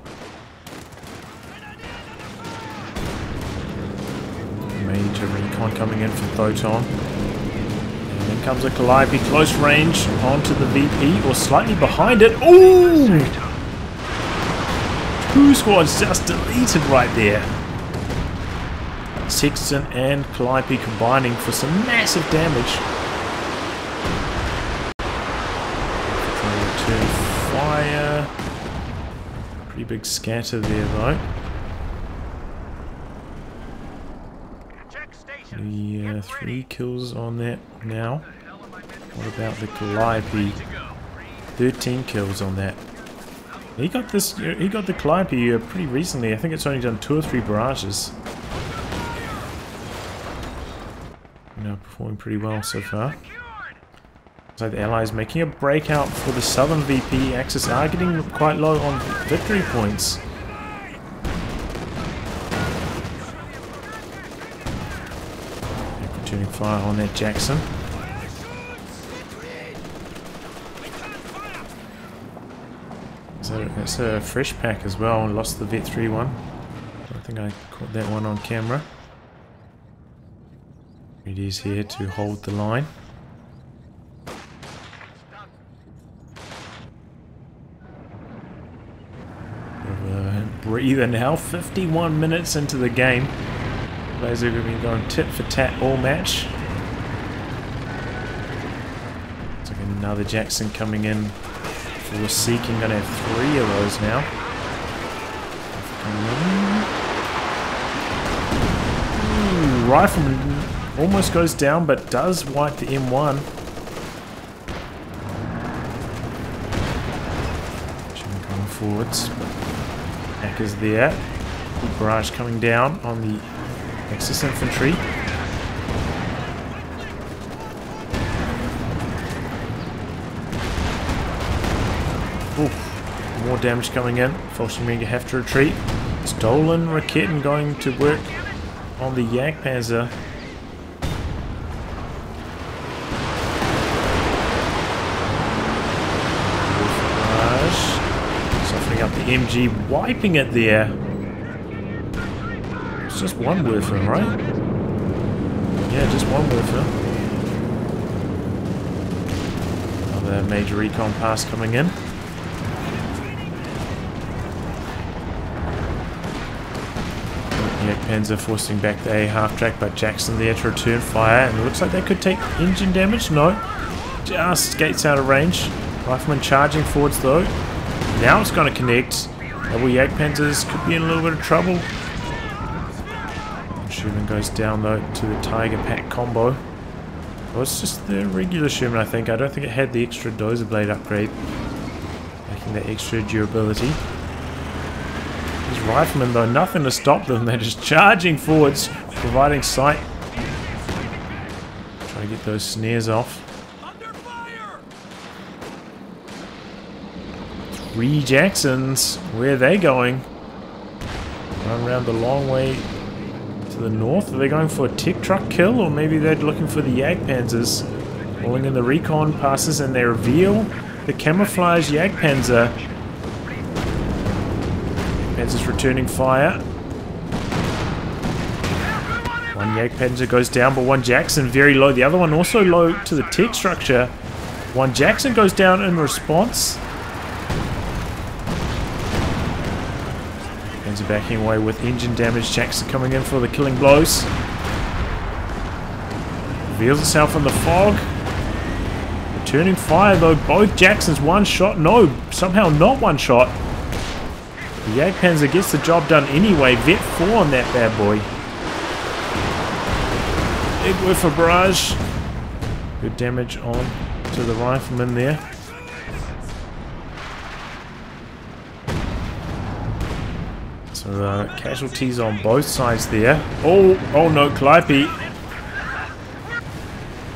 Major recon coming in from Thoton. And then comes a Calliope close range onto the VP, or slightly behind it. Ooh! 2 squads just deleted right there. Sexton and Calliope combining for some massive damage. Return fire. Pretty big scatter there though. Yeah, 3 kills on that now. What about the Calliope? 13 kills on that. He got this. He got the Calliope pretty recently. I think it's only done 2 or 3 barrages. Now performing pretty well so far. So the Allies making a breakout for the southern VP axis are getting quite low on victory points. Returning fire on that Jackson. So that's a fresh pack as well. Lost the Vet 3 one. I don't think I caught that one on camera. It is here to hold the line. Breather now. 51 minutes into the game. Players are going to be going tit for tat all match. Looks like another Jackson coming in for Seeking. Going to have 3 of those now. Rifleman almost goes down, but does wipe the M1. Going forwards. Hackers there. Good barrage coming down on the Axis infantry. Oof. More damage coming in. Volkswagen have to retreat. Stolen Raketen going to work on the Jagdpanzer. Softening up the MG, wiping it there. It's just one Werfer, right? Yeah, just one Werfer. Another major recon pass coming in. Panzer forcing back the A half track, but Jackson there to return fire, and it looks like they could take engine damage. No, just skates out of range. Rifleman charging forwards though. Now it's going to connect. Double Jagdpanzers could be in a little bit of trouble. Sherman goes down though to the Tiger Pack combo. Oh, it's just the regular Sherman, I think. I don't think it had the extra Dozer Blade upgrade, making that extra durability. These Riflemen though, nothing to stop them. They're just charging forwards, providing sight. Trying to get those snares off. 3 Jacksons. Where are they going? Run around the long way to the north. Are they going for a tick truck kill? Or maybe they're looking for the Jagdpanzers. Rolling in the recon passes and they reveal the camouflage Jagdpanzer. Panzer's returning fire. One Jagdpanzer goes down, but one Jackson very low. The other one also low to the tech structure. One Jackson goes down in response. Panzer backing away with engine damage. Jackson coming in for the killing blows. Reveals itself in the fog. Returning fire though. Both Jacksons one shot. No, somehow not one shot. The Jagdpanzer gets the job done anyway. Vet 4 on that bad boy. Big whiff of barrage. Good damage on to the Rifleman there. So casualties on both sides there. Oh no, Calliope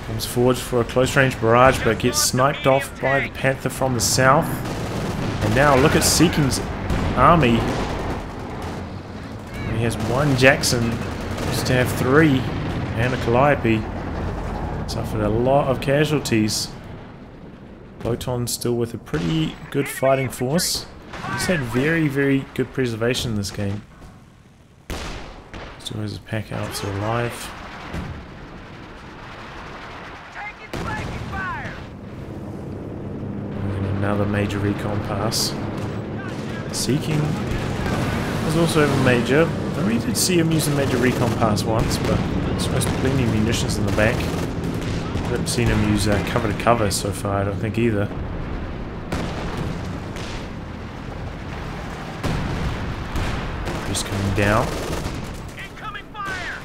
comes forward for a close range barrage, but gets sniped off by the Panther from the south. And now look at Seeking's army. He has one Jackson, used to have 3, and a Calliope. Suffered a lot of casualties. Thoton still with a pretty good fighting force. He's had very, very good preservation in this game. Still has his pack outs alive. And another major recon pass. Seeking was also a major. I really did see him use a major recon pass once, but it's supposed to be plenty of munitions in the back. I haven't seen him use cover to cover so far, I don't think either. Just coming down. Incoming fire!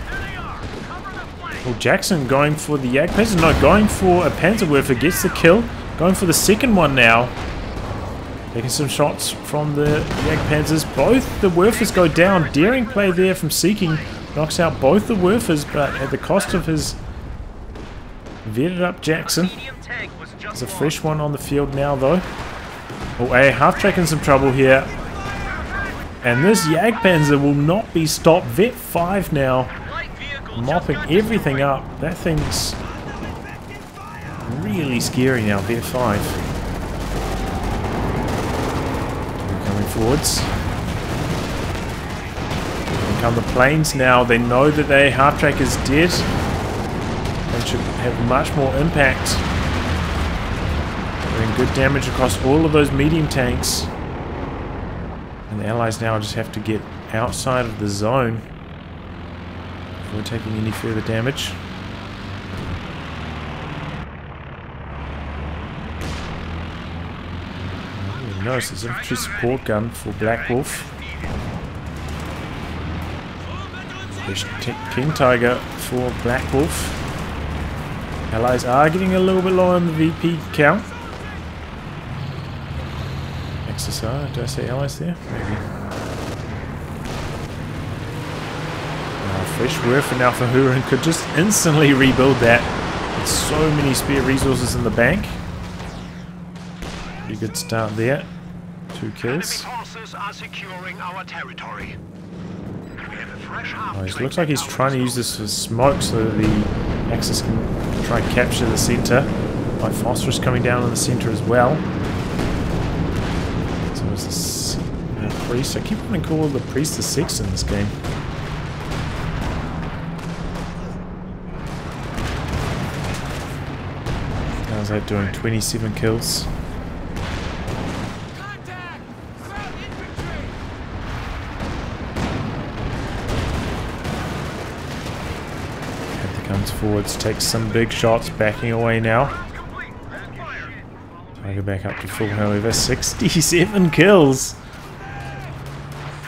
There they are! Cover the flank! Well, Jackson going for the Jagdpanzer, no, going for a Panzerwerfer, gets the kill. Going for the second one now. Taking some shots from the Jagdpanzers. Both the Werfers go down. Daring play there from Seeking. Knocks out both the Werfers, but at the cost of his Vetted up Jackson. Medium tank was just There's a launched. fresh one on the field now though. Oh, a half-track in some trouble here. And this Jagdpanzer will not be stopped. Vet 5 now. Light vehicle Mopping just got everything destroyed. up. That thing's really scary now, Vet 5. Coming forwards. Here come the planes now. They know that their half-track is dead. They should have much more impact. Doing good damage across all of those medium tanks. And the allies now just have to get outside of the zone before taking any further damage. Notice there's an infantry support gun for BlackWolf. There's King Tiger for BlackWolf. Allies are getting a little bit low on the VP count. XSR, did I say allies there? Maybe. Fresh Werfer now for Hurin could just instantly rebuild that. With so many spare resources in the bank. Pretty good start there. 2 kills. Enemy forces are securing our territory. We have a fresh half Oh, it looks like he's trying to use this for smoke so that the Axis can try and capture the center. Like Phosphorus coming down in the center as well. So is this priest? I keep wanting to call the priest the six in this game. How's that doing? 27 kills. Comes forwards, takes some big shots, backing away now. Tiger back up to full, however. 67 kills!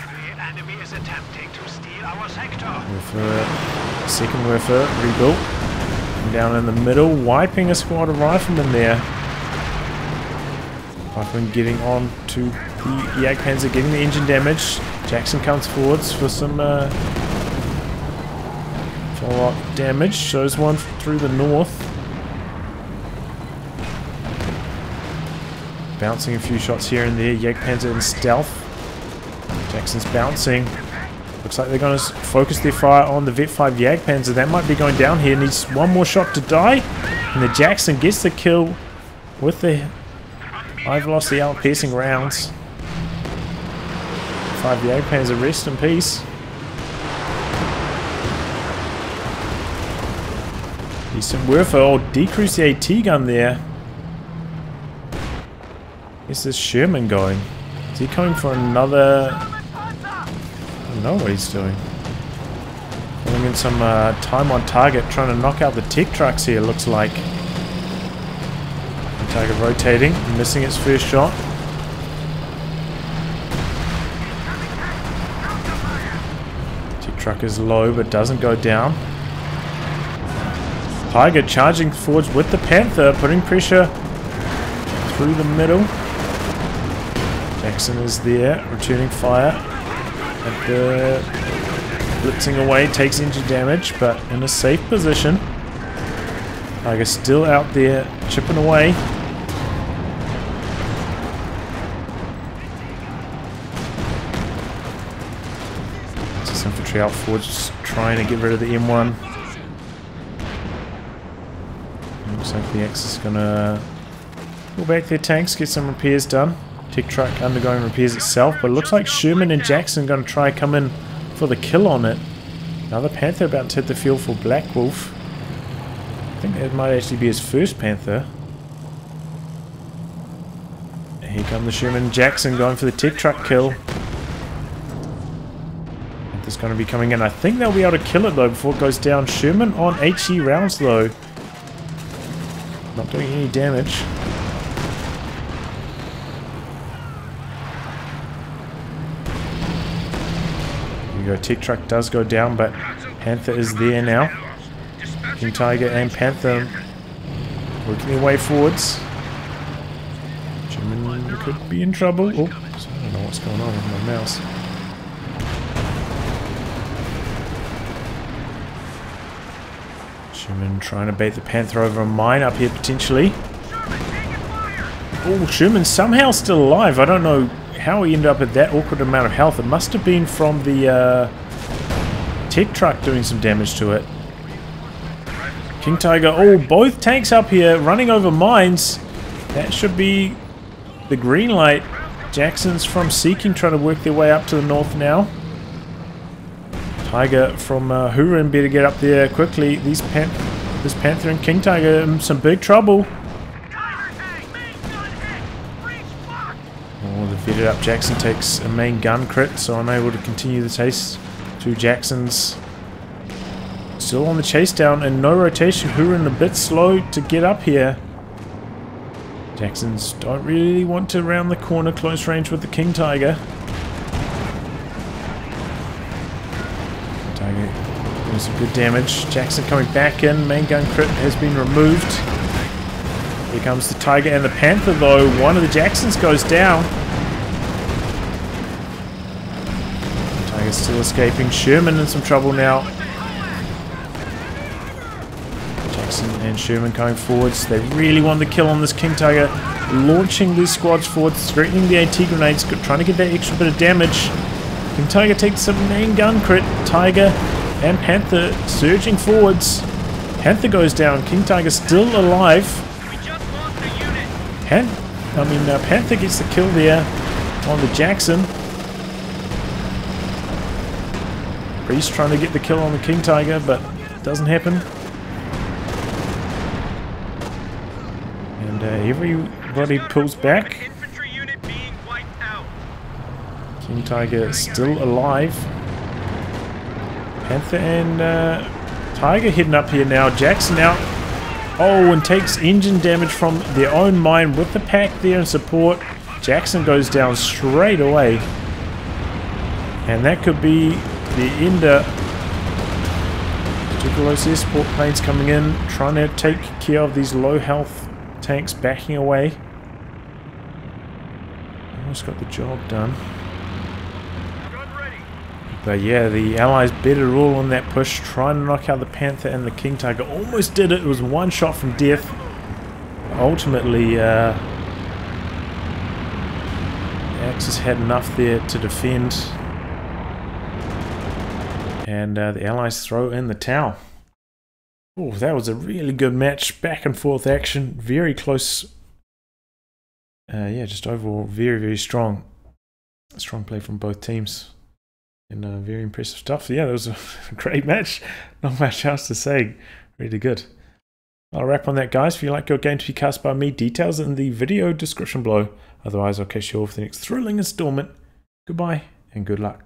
The enemy is attempting to steal our sector. Werfer, second Werfer, rebuilt. And down in the middle, wiping a squad of riflemen there. Riflemen getting on to the Jagdpanzer, getting the engine damage. Jackson comes forwards for some follow-up damage. Shows one through the north. Bouncing a few shots here and there. Jagdpanzer in stealth. Jackson's bouncing. Looks like they're going to focus their fire on the Vet 5 Jagdpanzer. That might be going down here. Needs one more shot to die. And the Jackson gets the kill with the high velocity out-piercing rounds. 5 Jagdpanzer, rest in peace. Decent Werfer. Oh, decrease the AT gun there. Where's this Sherman going? Is he coming for another... I don't know what he's doing. Pulling in some time on target, trying to knock out the tech trucks here, looks like. Target rotating, missing its first shot. Tech truck is low, but doesn't go down. Tiger charging forwards with the Panther, putting pressure through the middle. Jackson is there, returning fire. At the blitzing away, takes engine damage, but in a safe position. Tiger still out there, chipping away. Just infantry out forwards, just trying to get rid of the M1. Looks like the Axis is gonna pull back their tanks, get some repairs done. Tech truck undergoing repairs itself, but it looks like Sherman and Jackson gonna try come in for the kill on it. Another Panther about to hit the field for BlackWolf. I think that might actually be his first Panther. Here come the Sherman and Jackson going for the tech truck kill. Panther's gonna be coming in. I think they'll be able to kill it though before it goes down. Sherman on HE rounds though. Not doing any damage. There you go, tech truck does go down, but Panther is there now. King Tiger and Panther working their way forwards. German could be in trouble. Oh, I don't know what's going on with my mouse. Sherman trying to bait the Panther over a mine up here potentially. Oh, Sherman's somehow still alive. I don't know how he ended up at that awkward amount of health. It must have been from the tech truck doing some damage to it. King Tiger, oh, both tanks up here running over mines. That should be the green light. Jackson's from Seeking trying to work their way up to the north now. Tiger from Hurin better get up there quickly. This Panther and King Tiger in some big trouble. Oh, the vetted up Jackson takes a main gun crit, so unable to continue the chase. Two Jacksons still on the chase down and no rotation. Hurin a bit slow to get up here. Jacksons don't really want to round the corner close range with the King Tiger. Tiger doing some good damage. Jackson coming back in. Main gun crit has been removed. Here comes the Tiger and the Panther though. One of the Jacksons goes down. Tiger's still escaping. Sherman in some trouble now. Jackson and Sherman going forwards. They really want the kill on this King Tiger. Launching these squads forwards, threatening the AT grenades, trying to get that extra bit of damage. King Tiger takes some main gun crit. Tiger and Panther surging forwards. Panther goes down. King Tiger still alive. Panther gets the kill there on the Jackson. Priest trying to get the kill on the King Tiger, but it doesn't happen. And everybody pulls back. King Tiger still alive. Panther and Tiger heading up here now. Jackson out. Oh, and takes engine damage from their own mine with the pack there in support. Jackson goes down straight away. And that could be the ender. Tuberculosis support planes coming in, trying to take care of these low health tanks backing away. Almost got the job done. But yeah, the Allies better rule on that push, trying to knock out the Panther and the King Tiger. Almost did it. It was one shot from death. Ultimately, Axis had enough there to defend. And the Allies throw in the towel. Oh, that was a really good match. Back and forth action. Very close. Yeah, just overall very, very strong. Strong play from both teams. And very impressive stuff. Yeah, that was a great match. Not much else to say. Really good. I'll wrap on that, guys. If you like your game to be cast by me, details in the video description below. Otherwise, I'll catch you all for the next thrilling installment. Goodbye and good luck.